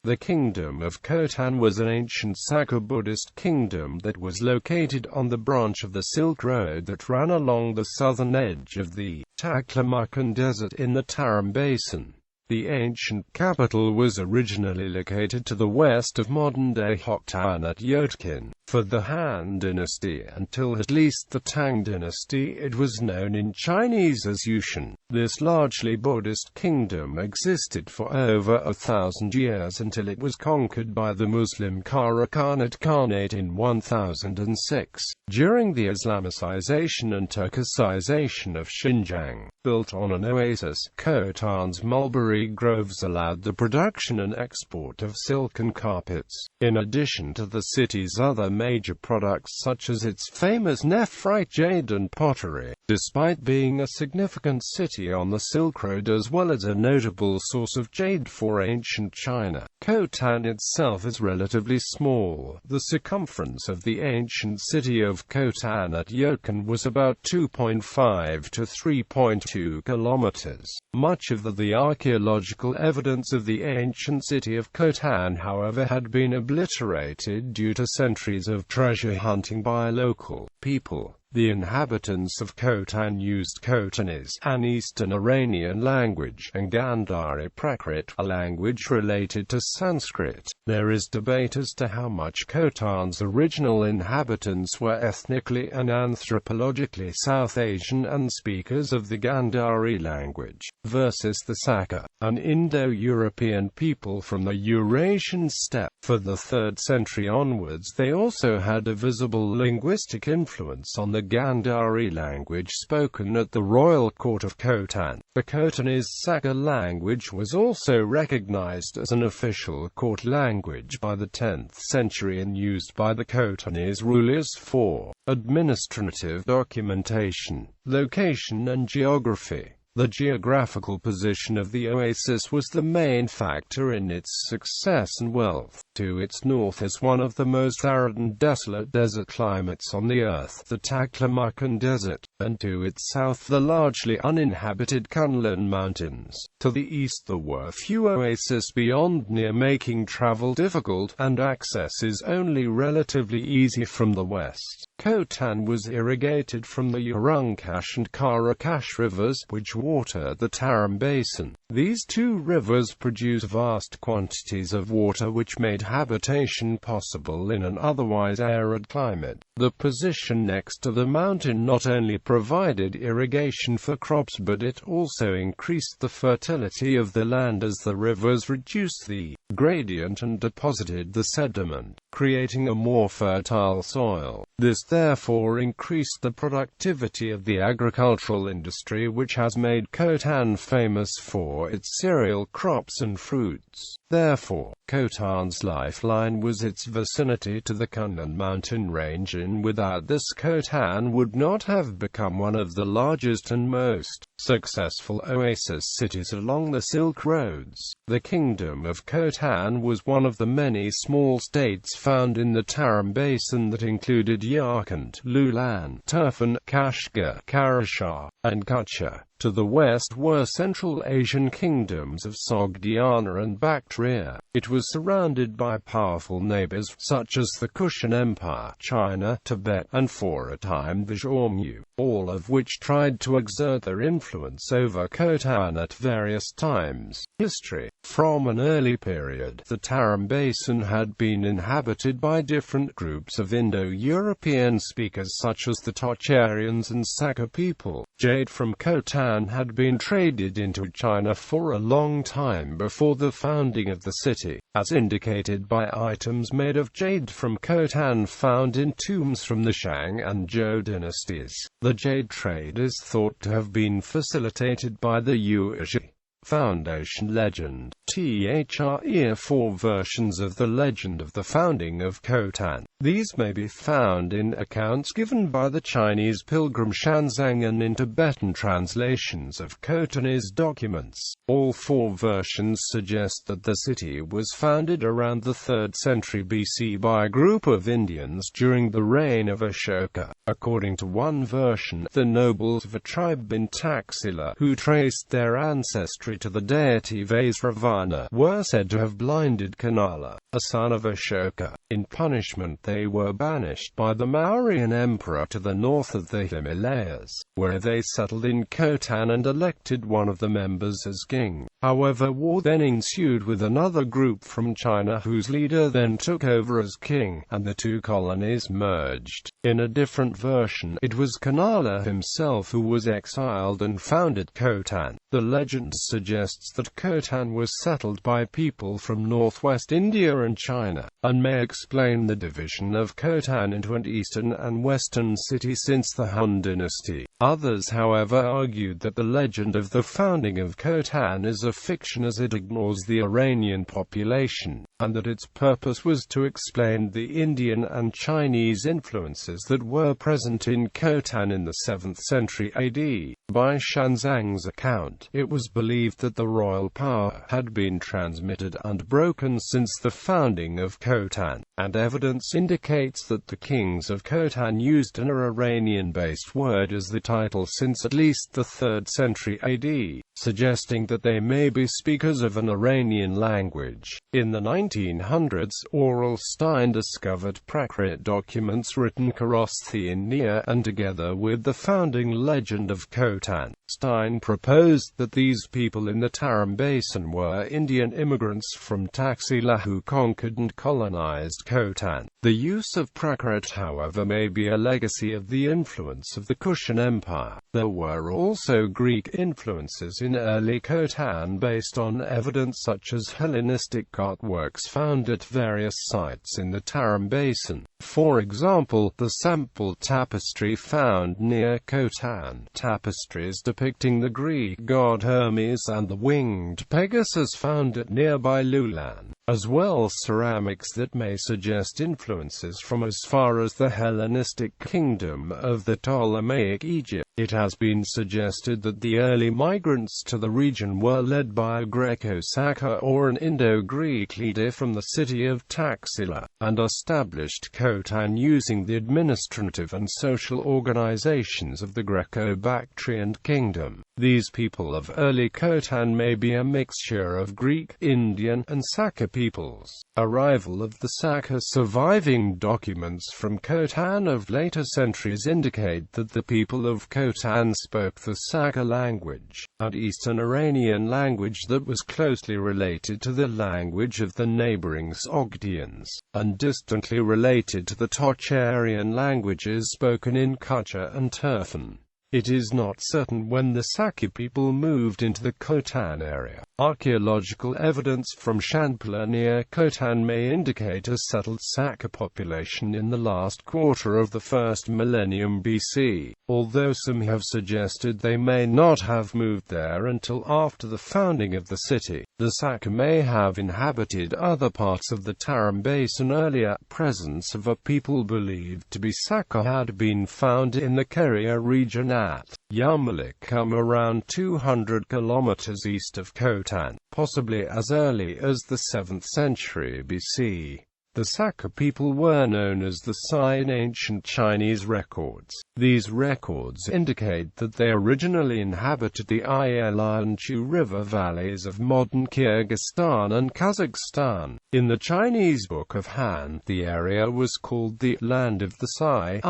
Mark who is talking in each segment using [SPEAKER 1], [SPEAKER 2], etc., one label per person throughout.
[SPEAKER 1] The Kingdom of Khotan was an ancient Saka Buddhist kingdom that was located on the branch of the Silk Road that ran along the southern edge of the Taklamakan Desert in the Tarim Basin. The ancient capital was originally located to the west of modern-day Hotan at Yotkan.From the Han Dynasty. Until at least the Tang Dynasty, it was known in Chinese as Yutian. This largely Buddhist kingdom existed for over 1,000 years until it was conquered by the Muslim Kara-Khanid Khanate in 1006. During the Islamicisation and Turkicisation of Xinjiang, built on an oasis, Khotan's mulberry groves allowed the production and export of silken carpets. In addition to the city's other major products such as its famous nephrite jade and pottery. Despite being a significant city on the Silk Road as well as a notable source of jade for ancient China, Khotan itself is relatively small. The circumference of the ancient city of Khotan at Yotkan was about 2.5 to 3.2 kilometers. Much of the archaeological evidence of the ancient city of Khotan, however, had been obliterated due to centuries of treasure hunting by local people. The inhabitants of Khotan used Khotanese, an Eastern Iranian language, and Gandhari Prakrit, a language related to Sanskrit. There is debate as to how much Khotan's original inhabitants were ethnically and anthropologically South Asian and speakers of the Gandhari language, versus the Saka, an Indo-European people from the Eurasian steppe. For the 3rd century onwards they also had a visible linguistic influence on the Gandhari language spoken at the royal court of Khotan. The Khotanese Saka language was also recognized as an official court language by the 10th century and used by the Khotanese rulers for administrative documentation, location and geography. The geographical position of the oasis was the main factor in its success and wealth. To its north is one of the most arid and desolate desert climates on the earth, the Taklamakan Desert, and to its south the largely uninhabited Kunlun Mountains. To the east there were few oases beyond near, making travel difficult, and access is only relatively easy from the west. Khotan was irrigated from the Urunkash and Karakash rivers, which water the Tarim Basin. These two rivers produce vast quantities of water which made habitation possible in an otherwise arid climate. The position next to the mountain not only provided irrigation for crops but it also increased the fertility of the land as the rivers reduced the gradient and deposited the sediment, creating a more fertile soil. This therefore increased the productivity of the agricultural industry, which has made Khotan famous for its cereal crops and fruits. Therefore, Khotan's lifeline was its vicinity to the Kunlun mountain range, and without this Khotan would not have become one of the largest and most successful oasis cities along the Silk Roads. The Kingdom of Khotan was one of the many small states found in the Tarim Basin that included Yarkand, Lulan, Turfan, Kashgar, Karashar, and Kutcha. To the west were Central Asian kingdoms of Sogdiana and Bactria. It was surrounded by powerful neighbors such as the Kushan Empire, China, Tibet, and for a time the Xiongnu, all of which tried to exert their influence over Khotan at various times. History. From an early period, the Tarim Basin had been inhabited by different groups of Indo-European speakers such as the Tocharians and Saka people. Jade from Khotan had been traded into China for a long time before the founding of the city, as indicated by items made of jade from Khotan found in tombs from the Shang and Zhou dynasties. The jade trade is thought to have been facilitated by the Yuezhi Foundation legend. There are 4 versions of the legend of the founding of Khotan. These may be found in accounts given by the Chinese pilgrim Shanzang and in Tibetan translations of Khotanese documents. All 4 versions suggest that the city was founded around the 3rd century BC by a group of Indians during the reign of Ashoka. According to one version, the nobles of a tribe in Taxila, who traced their ancestry idolatry to the deity Vaisravana, were said to have blinded Kanala, a son of Ashoka. In punishment they were banished by the Mauryan emperor to the north of the Himalayas, where they settled in Khotan and elected one of the members as king. However, war then ensued with another group from China whose leader then took over as king, and the two colonies merged. In a different version, it was Kanala himself who was exiled and founded Khotan. The legend suggests that Khotan was settled by people from northwest India and China, and may explain the division of Khotan into an eastern and western city since the Han Dynasty. Others, however, argued that the legend of the founding of Khotan is a fiction as it ignores the Iranian population, and that its purpose was to explain the Indian and Chinese influences that were present in Khotan in the 7th century AD. By Xuanzang's account, it was believed that the royal power had been transmitted unbroken since the founding of Khotan, and evidence indicates that the kings of Khotan used an Iranian-based word as the title since at least the 3rd century AD, suggesting that they may be speakers of an Iranian language. In the 1900s, Aurel Stein discovered Prakrit documents written Karathi near and together with the founding legend of Khotan. Stein proposed that these people in the Tarim Basin were Indian immigrants from Taxila who conquered and colonized Khotan. The use of Prakrit, however, may be a legacy of the influence of the Kushan Empire. There were also Greek influences in early Khotan based on evidence such as Hellenistic artworks found at various sites in the Tarim Basin. For example, the Sample tapestry found near Khotan, tapestries depicting the Greek god Hermes and the winged Pegasus found at nearby Lulan, as well as ceramics that may suggest influences from as far as the Hellenistic kingdom of the Ptolemaic Egypt. It has been suggested that the early migrants to the region were led by a Greco-Saka or an Indo-Greek leader from the city of Taxila, and established Khotan using the administrative and social organizations of the Greco-Bactrian kingdom. These people of early Khotan may be a mixture of Greek, Indian, and Saka peoples. Arrival of the Saka. Surviving documents from Khotan of later centuries indicate that the people of Khotan spoke the Saka language, an Eastern Iranian language that was closely related to the language of the neighboring Sogdians, and distantly related to the Tocharian languages spoken in Kutcha and Turfan. It is not certain when the Saka people moved into the Khotan area. Archaeological evidence from Shanpula near Khotan may indicate a settled Saka population in the last quarter of the 1st millennium BC, although some have suggested they may not have moved there until after the founding of the city. The Saka may have inhabited other parts of the Tarim Basin earlier. Presence of a people believed to be Saka had been found in the Keria region at Yamalikam, around 200 kilometers east of Khotan, possibly as early as the 7th century BC. The Saka people were known as the Sai in ancient Chinese records. These records indicate that they originally inhabited the Ayala and Chu River valleys of modern Kyrgyzstan and Kazakhstan. In the Chinese Book of Han, the area was called the Land of the Sai,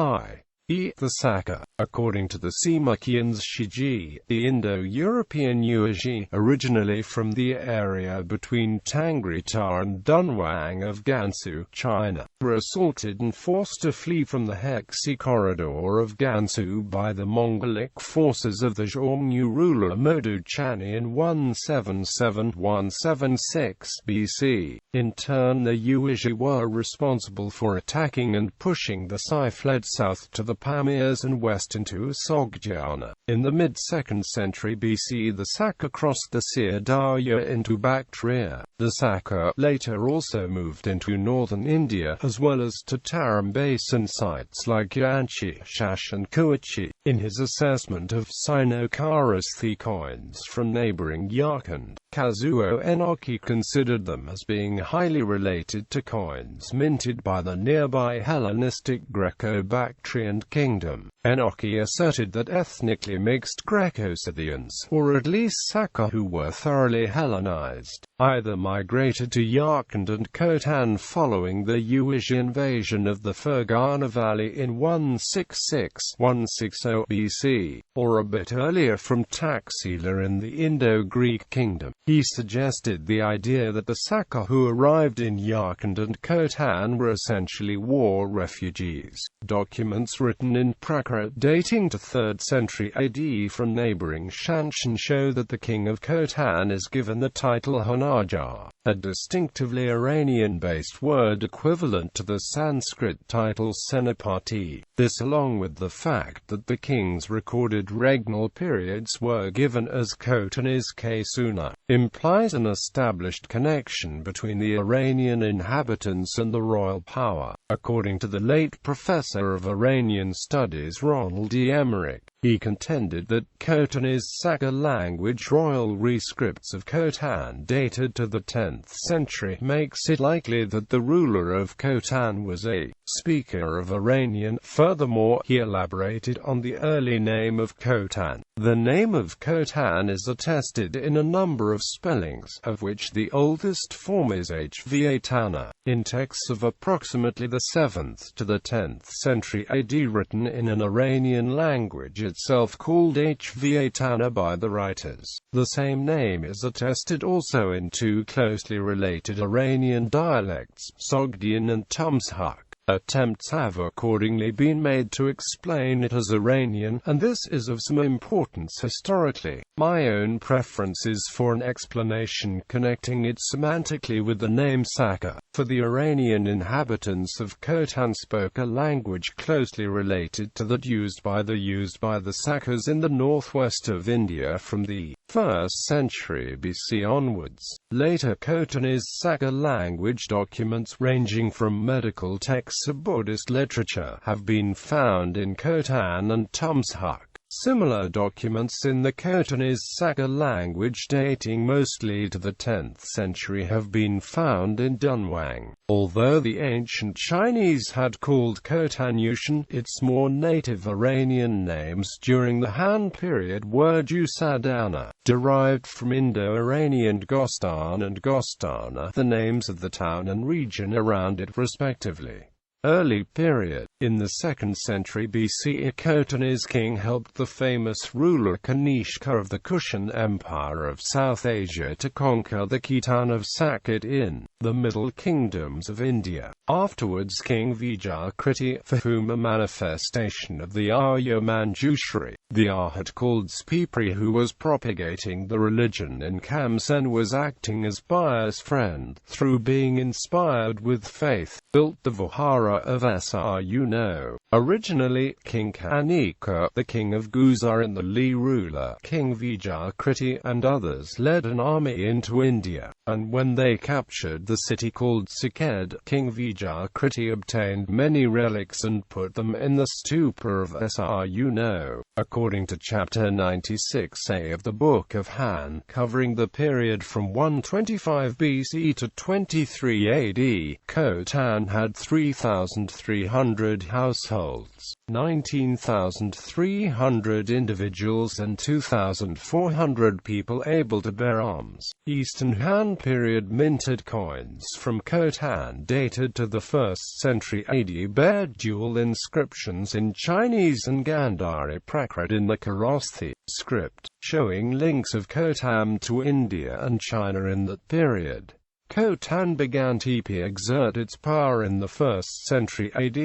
[SPEAKER 1] the Saka. According to the Simakians Shiji, the Indo-European Yuezhi, originally from the area between Tangrita and Dunhuang of Gansu, China, were assaulted and forced to flee from the Hexi corridor of Gansu by the Mongolic forces of the Xiongnu ruler Modu Chani in 177–176 BC. In turn, the Yuezhi were responsible for attacking and pushing the Sai fled south to the Pamirs and west into Sogdiana. In the mid-2nd century BC, the Saka crossed the Sir Darya into Bactria. The Saka later also moved into northern India, as well as to Tarim Basin sites like Yanchi, Shash and Kuachi. In his assessment of Sino-Karathi coins from neighboring Yarkand, Kazuo Enoki considered them as being highly related to coins minted by the nearby Hellenistic Greco-Bactrian kingdom. Enochi asserted that ethnically mixed Greco-Scythians, or at least Saka who were thoroughly Hellenized, either migrated to Yotkan and Khotan following the Yuezhi invasion of the Fergana Valley in 166–160 BC, or a bit earlier from Taxila in the Indo-Greek kingdom. He suggested the idea that the Saka who arrived in Yotkan and Khotan were essentially war refugees. Documents written in Prakrit dating to 3rd century AD from neighboring Shanshan show that the king of Khotan is given the title Hanajar, a distinctively Iranian-based word equivalent to the Sanskrit title Senapati. This, along with the fact that the king's recorded regnal periods were given as Khotanese Kesuna, implies an established connection between the Iranian inhabitants and the royal power. According to the late professor of Iranian studies Ronald E. Emmerich, he contended that Khotanese Saka language royal rescripts of Khotan dated to the 10th century makes it likely that the ruler of Khotan was a speaker of Iranian. Furthermore, he elaborated on the early name of Khotan. The name of Khotan is attested in a number of spellings, of which the oldest form is Hvatana, in texts of approximately the 7th to the 10th century AD written in an Iranian language itself called Hvatana by the writers. The same name is attested also in two closely related Iranian dialects, Sogdian and Tumshak. Attempts have accordingly been made to explain it as Iranian, and this is of some importance historically. My own preference is for an explanation connecting it semantically with the name Saka, for the Iranian inhabitants of Khotan spoke a language closely related to that used by the Sakas in the northwest of India from the 1st century BC onwards. Later Khotanese Saka language documents ranging from medical texts to Buddhist literature have been found in Khotan and Tumshak. Similar documents in the Khotanese Saka language dating mostly to the 10th century have been found in Dunhuang. Although the ancient Chinese had called Khotan Yushan, its more native Iranian names during the Han period were Jusadana, derived from Indo-Iranian Gostan and Gostana, the names of the town and region around it respectively. Early period. In the 2nd century BC, a Khotanese king helped the famous ruler Kanishka of the Kushan Empire of South Asia to conquer the Khitan of Sakit in the Middle Kingdoms of India. Afterwards King Vijayakriti, for whom a manifestation of the Arya Manjushri, the Arhat called Spipri, who was propagating the religion in Kamsen, was acting as Bias' friend, through being inspired with faith, built the Vihara of Sru. Originally, King Kanika, the king of Guzar, and the Li ruler, King Vijayakriti, and others led an army into India, and when they captured the city called Sikhed, King Vijayakriti obtained many relics and put them in the stupa of Sru. According to chapter 96a of the Book of Han, covering the period from 125 BC to 23 AD, Khotan had 3,300 households, 19,300 individuals and 2,400 people able to bear arms. Eastern Han period minted coins from Khotan dated to the 1st century AD bear dual inscriptions in Chinese and Gandhari Prakrit in the Kharosthi script, showing links of Khotan to India and China in that period. Khotan began to exert its power in the 1st century AD.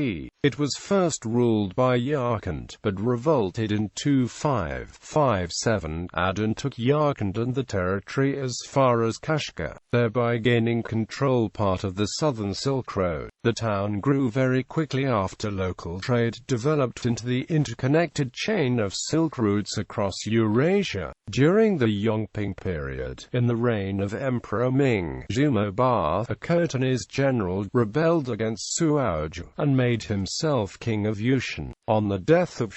[SPEAKER 1] It was first ruled by Yarkand, but revolted in 2557 AD and took Yarkand and the territory as far as Kashgar, thereby gaining control part of the southern Silk Road. The town grew very quickly after local trade developed into the interconnected chain of silk routes across Eurasia. During the Yongping period, in the reign of Emperor Ming, Ba, a Khotanese general, rebelled against Suaoju, and made himself king of Yushan. On the death of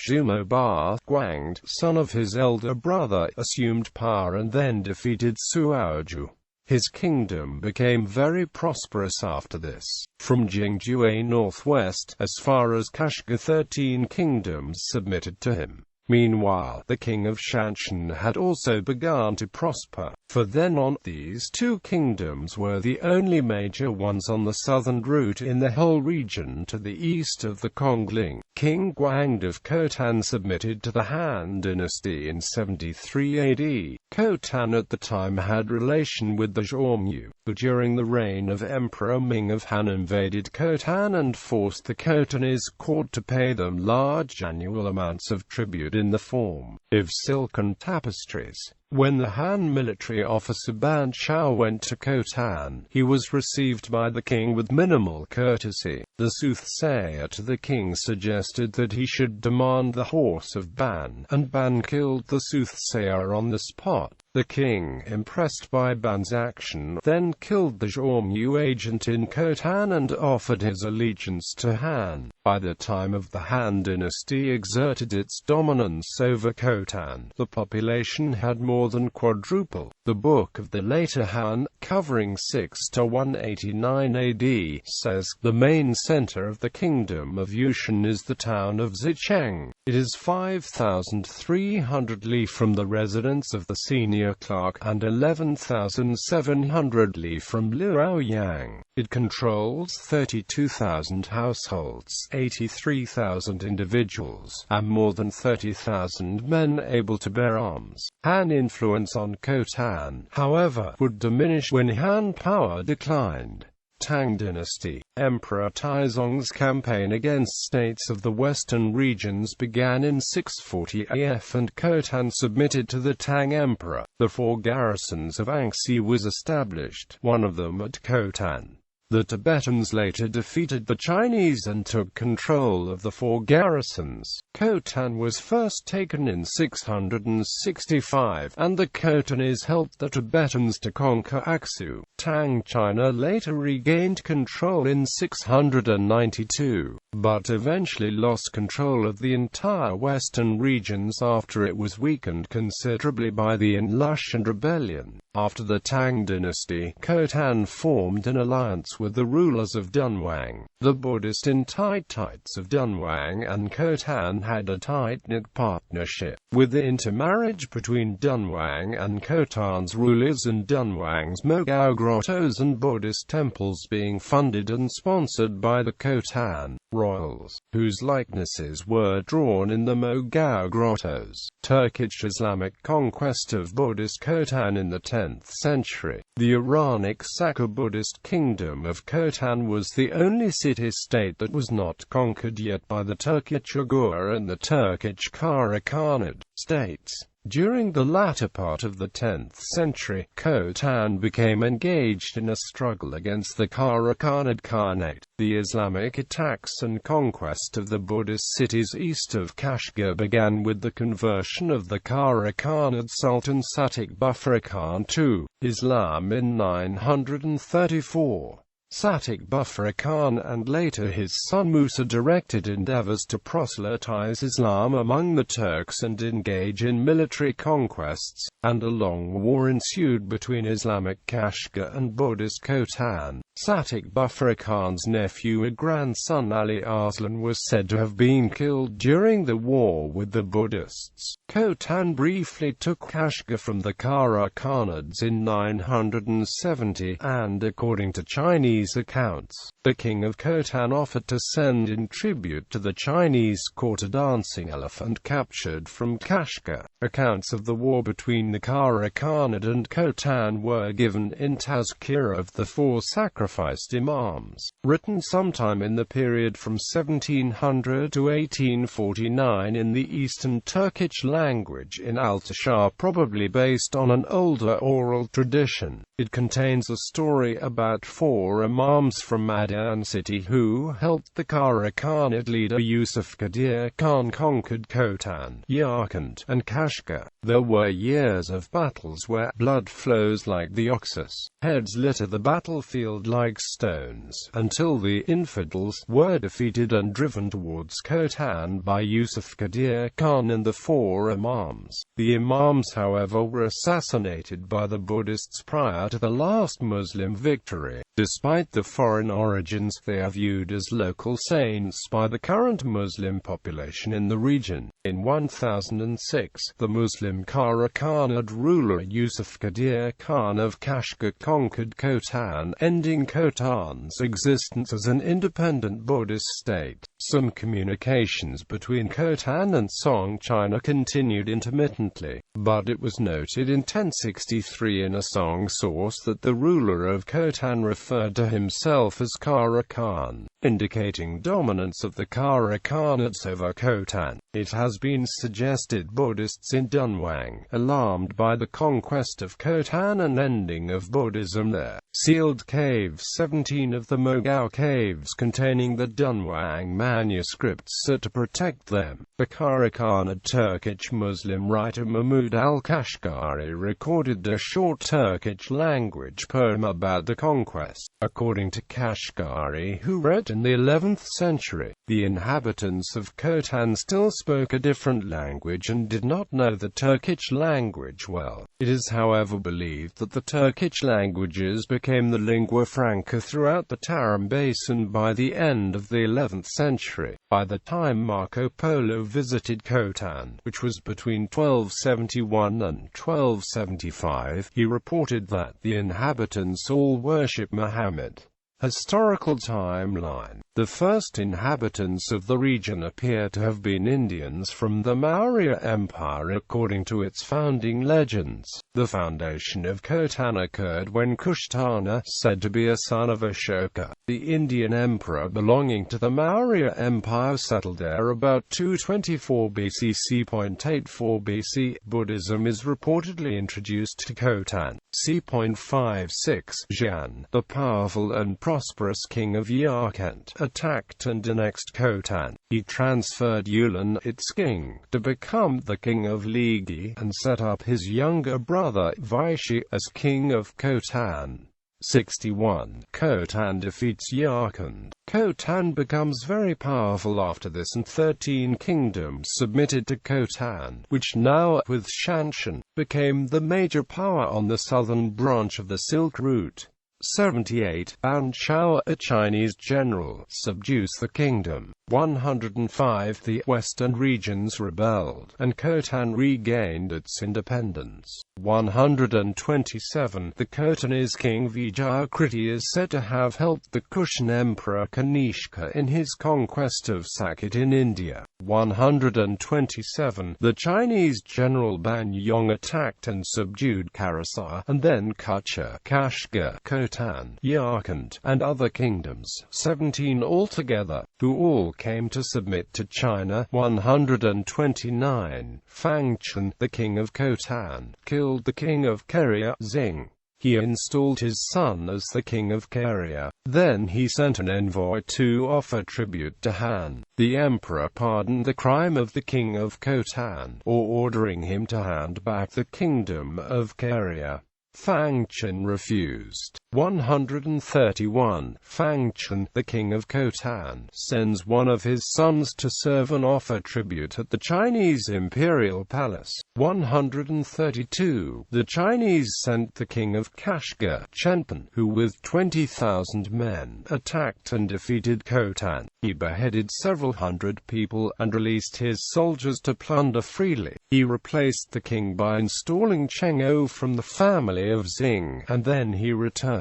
[SPEAKER 1] Ba, Guangd, son of his elder brother, assumed power and then defeated Suaoju. His kingdom became very prosperous after this. From Jingzhou northwest, as far as Kashgar, 13 kingdoms submitted to him. Meanwhile, the king of Shanshan had also begun to prosper. For then on, these two kingdoms were the only major ones on the southern route in the whole region to the east of the Kongling. King Guangde of Khotan submitted to the Han Dynasty in 73 AD. Khotan at the time had relation with the Xiongnu, who during the reign of Emperor Ming of Han invaded Khotan and forced the Khotanese court to pay them large annual amounts of tribute in the form of silken tapestries. When the Han military officer Ban Chao went to Khotan, he was received by the king with minimal courtesy. The soothsayer to the king suggested that he should demand the horse of Ban, and Ban killed the soothsayer on the spot. The king, impressed by Ban's action, then killed the Xiongnu agent in Khotan and offered his allegiance to Han. By the time of the Han dynasty exerted its dominance over Khotan, the population had more than quadrupled. The Book of the Later Han, covering 6 to 189 AD, says, the main center of the kingdom of Yutian is the town of Xinjiang. It is 5,300 li from the residence of the senior clerk, and 11,700 li from Liaoyang. It controls 32,000 households, 83,000 individuals, and more than 30,000 men able to bear arms. Han influence on Khotan, however, would diminish when Han power declined. Tang dynasty. Emperor Taizong's campaign against states of the western regions began in 640 AF and Khotan submitted to the Tang emperor. The 4 garrisons of Anxi was established, one of them at Khotan. The Tibetans later defeated the Chinese and took control of the 4 garrisons. Khotan was first taken in 665, and the Khotanese helped the Tibetans to conquer Aksu. Tang China later regained control in 692, but eventually lost control of the entire western regions after it was weakened considerably by the Inlushan rebellion. After the Tang dynasty, Khotan formed an alliance with the rulers of Dunhuang. The Buddhist Untitled of Dunhuang and Khotan had a tight-knit partnership, with the intermarriage between Dunhuang and Khotan's rulers and Dunhuang's Mogao grottos and Buddhist temples being funded and sponsored by the Khotan royals, whose likenesses were drawn in the Mogao grottos. Turkish Islamic conquest of Buddhist Khotan in the 10th century. The Iranic Saka Buddhist kingdom of Khotan was the only city-state that was not conquered yet by the Turkic Uighur and the Turkic Kara-Khanid states. During the latter part of the 10th century, Khotan became engaged in a struggle against the Kara-Khanid Khanate. The Islamic attacks and conquest of the Buddhist cities east of Kashgar began with the conversion of the Kara-Khanid Sultan Satik Bufra Khan to Islam in 934. Satik Bufra Khan and later his son Musa directed endeavors to proselytize Islam among the Turks and engage in military conquests, and a long war ensued between Islamic Kashgar and Buddhist Khotan. Satik Bufra Khan's nephew and grandson Ali Arslan was said to have been killed during the war with the Buddhists. Khotan briefly took Kashgar from the Kara-Khanids in 970, and according to Chinese accounts, the king of Khotan offered to send in tribute to the Chinese court a dancing elephant captured from Kashgar. Accounts of the war between the Kara-Khanid and Khotan were given in Tazkira of the 4 sacrificed imams, written sometime in the period from 1700 to 1849 in the Eastern Turkic language in Altashar, probably based on an older oral tradition. It contains a story about 4 imams from Madain city who helped the Kara-Khanid leader Yusuf Qadir Khan conquered Khotan, Yarkand, and Kashgar. There were years of battles where blood flows like the Oxus. Heads litter the battlefield like stones, until the infidels were defeated and driven towards Khotan by Yusuf Qadir Khan and the 4 imams. The imams, however, were assassinated by the Buddhists prior to the last Muslim victory. Despite the foreign origins, they are viewed as local saints by the current Muslim population in the region. In 1006, the Muslim Kara-Khanid ruler Yusuf Qadir Khan of Kashgar conquered Khotan, ending Khotan's existence as an independent Buddhist state. Some communications between Khotan and Song China continued intermittently, but it was noted in 1063 in a Song source that the ruler of Khotan referred to himself as Kara Khan, indicating dominance of the Kara-Khanids over Khotan. It has been suggested Buddhists in Dunhuang, alarmed by the conquest of Khotan and ending of Buddhism there, sealed caves. 17 of the Mogao caves containing the Dunhuang manuscripts are to protect them. The Kara-Khanid Turkic Muslim writer Mahmud al-Kashgari recorded a short Turkic language poem about the conquest. According to Kashgari, who wrote in the 11th century, the inhabitants of Khotan still spoke a different language and did not know the Turkic language well. It is however believed that the Turkic languages became the lingua franca throughout the Tarim Basin by the end of the 11th century. By the time Marco Polo visited Khotan, which was between 1271 and 1275, he reported that the inhabitants all worship Muhammad. Historical timeline. The first inhabitants of the region appear to have been Indians from the Maurya Empire according to its founding legends. The foundation of Khotan occurred when Kushtana, said to be a son of Ashoka, the Indian emperor belonging to the Maurya Empire, settled there about 224 BC. c.84 BC. Buddhism is reportedly introduced to Khotan. c.56 Xian, the powerful and prosperous king of Yotkan, attacked and annexed Khotan. He transferred Yulan, its king, to become the king of Ligi, and set up his younger brother Vaishi as king of Khotan. 61. Khotan defeats Yotkan. Khotan becomes very powerful after this, and 13 kingdoms submitted to Khotan, which now, with Shanshan, became the major power on the southern branch of the Silk Route. 78. Ban Chao, a Chinese general, subdues the kingdom. 105. The western regions rebelled, and Khotan regained its independence. 127. The Khotanese king Vijayakriti is said to have helped the Kushan emperor Kanishka in his conquest of Sakit in India. 127. The Chinese general Ban Yong attacked and subdued Karasar, and then Kucha, Kashgar, Khotan, Yarkand, and other kingdoms, 17 altogether, who all came to submit to China. 129. Fangchen, the king of Khotan, killed the king of Keria, Xing. He installed his son as the king of Keria. Then he sent an envoy to offer tribute to Han. The emperor pardoned the crime of the king of Khotan, ordering him to hand back the kingdom of Keria. Fangchen refused. 131. Fangchen, the king of Khotan, sends one of his sons to serve and offer tribute at the Chinese imperial palace. 132. The Chinese sent the king of Kashgar, Chenpan, who with 20,000 men, attacked and defeated Khotan. He beheaded several hundred people, and released his soldiers to plunder freely. He replaced the king by installing Cheng-O from the family of Xing, and then he returned.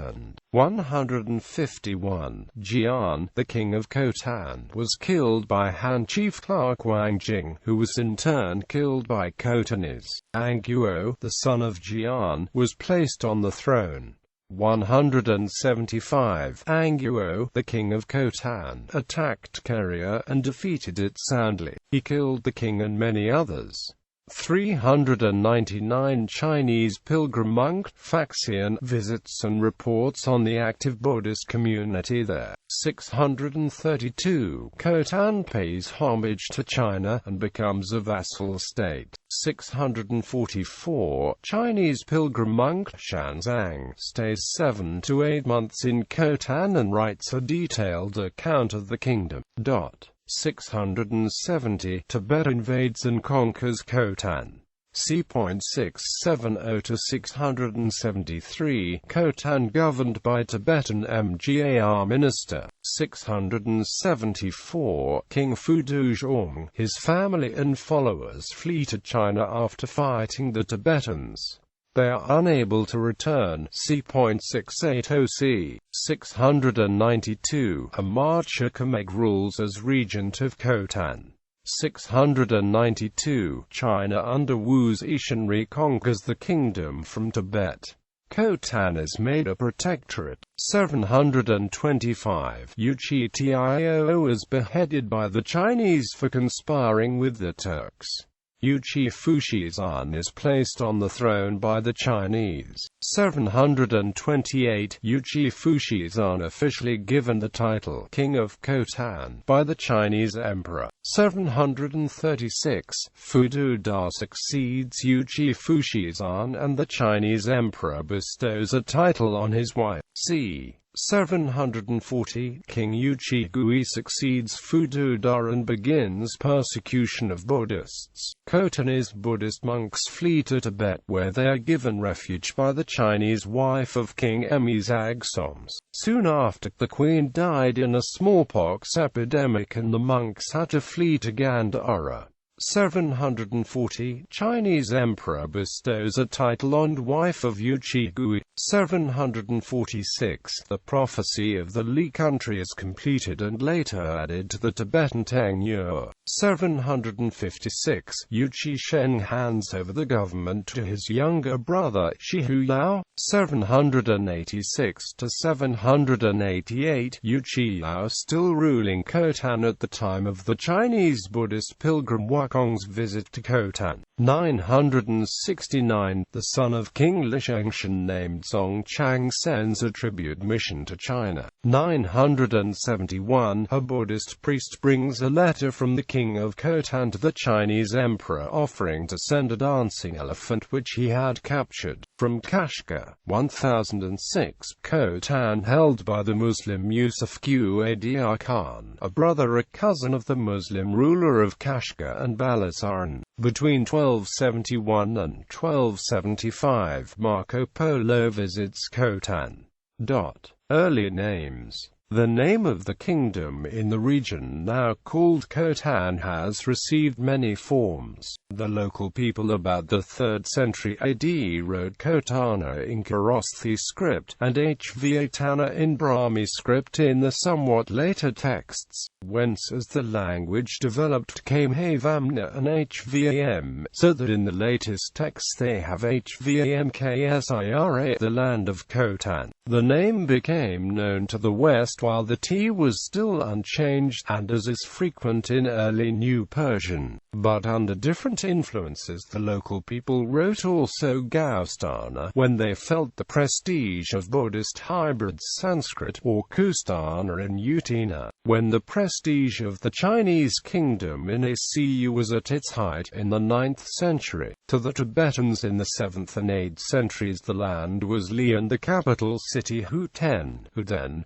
[SPEAKER 1] 151. Jian, the king of Khotan, was killed by Han chief Clark Wangjing, who was in turn killed by Khotanese. Anguo, the son of Jian, was placed on the throne. 175. Anguo, the king of Khotan, attacked Keria and defeated it soundly. He killed the king and many others. 399. Chinese pilgrim monk Faxian visits and reports on the active Buddhist community there. 632. Khotan pays homage to China and becomes a vassal state. 644. Chinese pilgrim monk Shanzang stays 7 to 8 months in Khotan and writes a detailed account of the kingdom. 670. Tibet invades and conquers Khotan. c.670 to 673, Khotan governed by Tibetan Mgar minister, 674, King Fuduzhong. His family and followers flee to China after fighting the Tibetans. They are unable to return, c.680 c. 692, Amartya Kameg rules as regent of Khotan. 692, China under Wu's Ishanri conquers the kingdom from Tibet. Khotan is made a protectorate. 725, Yuchi Tio is beheaded by the Chinese for conspiring with the Turks. Yuchi Fushizan is placed on the throne by the Chinese. 728, Yuchi Fushizan officially given the title King of Khotan by the Chinese emperor. 736, Fududa succeeds Yuchi Fushizan and the Chinese emperor bestows a title on his wife. c. 740, King Yuchi Gui succeeds Fududa and begins persecution of Buddhists. Khotanese Buddhist monks flee to Tibet where they are given refuge by the Chinese wife of King Emizagsoms. Soon after, the queen died in a smallpox epidemic and the monks had to flee to Gandhara. 740, Chinese emperor bestows a title on wife of Yuchi Gui. 746, the prophecy of the Li country is completed and later added to the Tibetan Tang. 756, Yuchi Shen hands over the government to his younger brother, Shihu Yao. 786 to 788, Yuchi Yao still ruling Khotan at the time of the Chinese Buddhist pilgrim Wukong's visit to Khotan. 969, the son of King Lishangshan named Song Chang sends a tribute mission to China. 971, a Buddhist priest brings a letter from the king of Khotan to the Chinese emperor offering to send a dancing elephant which he had captured from Kashgar. 1006, Khotan held by the Muslim Yusuf Qadir Khan, a brother or cousin of the Muslim ruler of Kashgar and Balasaran. Between 1271 and 1275, Marco Polo visits Khotan. Early names. The name of the kingdom in the region now called Khotan has received many forms. The local people about the 3rd century AD wrote Khotana in Kharosthi script, and Hvatana in Brahmi script in the somewhat later texts, whence as the language developed came Havamna and Hvam, so that in the latest texts they have Hvamksira, the land of Khotan. The name became known to the West while the T was still unchanged, and as is frequent in early New Persian. But under different influences the local people wrote also Gaustana when they felt the prestige of Buddhist hybrid Sanskrit, or Kustana in Utina, when the prestige of the Chinese kingdom in Asu was at its height in the 9th century. To the Tibetans in the 7th and 8th centuries the land was Li and the capital city Hotan, who then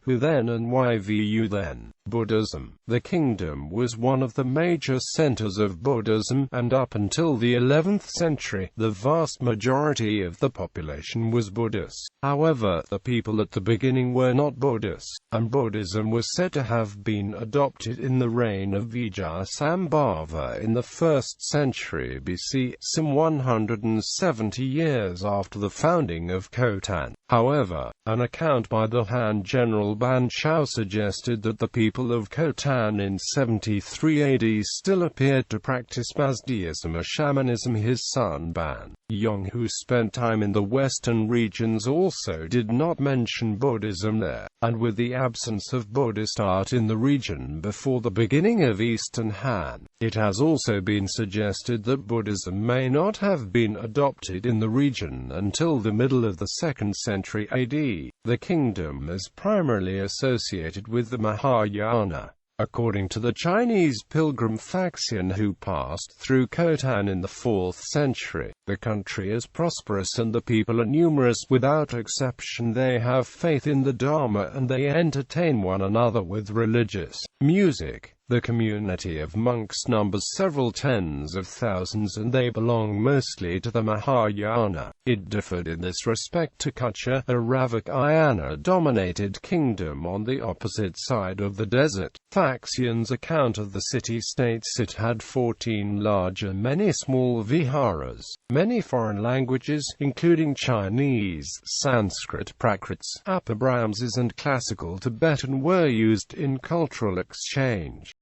[SPEAKER 1] and Yvu then. Buddhism. The kingdom was one of the major centers of Buddhism, and up until the 11th century, the vast majority of the population was Buddhist. However, the people at the beginning were not Buddhists, and Buddhism was said to have been adopted in the reign of Vijayasambhava in the 1st century BC, some 170 years after the founding of Khotan. However, an account by the Han general Ban Chao suggested that the people of Khotan in 73 AD still appeared to practice Mazdaism or shamanism. His son Ban Yong, who spent time in the western regions, also did not mention Buddhism there, and with the absence of Buddhist art in the region before the beginning of Eastern Han, it has also been suggested that Buddhism may not have been adopted in the region until the middle of the 2nd century AD. The kingdom is primarily associated with the Mahayana. According to the Chinese pilgrim Faxian who passed through Khotan in the 4th century, the country is prosperous and the people are numerous. Without exception they have faith in the Dharma and they entertain one another with religious Music. The community of monks numbers several tens of thousands and they belong mostly to the Mahayana. It differed in this respect to Kutcha, a Ravakayana-dominated kingdom on the opposite side of the desert. Faxian's account of the city states it had 14 large and many small viharas. Many foreign languages, including Chinese, Sanskrit, Prakrits, Upper Brahmins and Classical Tibetan were used in cultural exchange.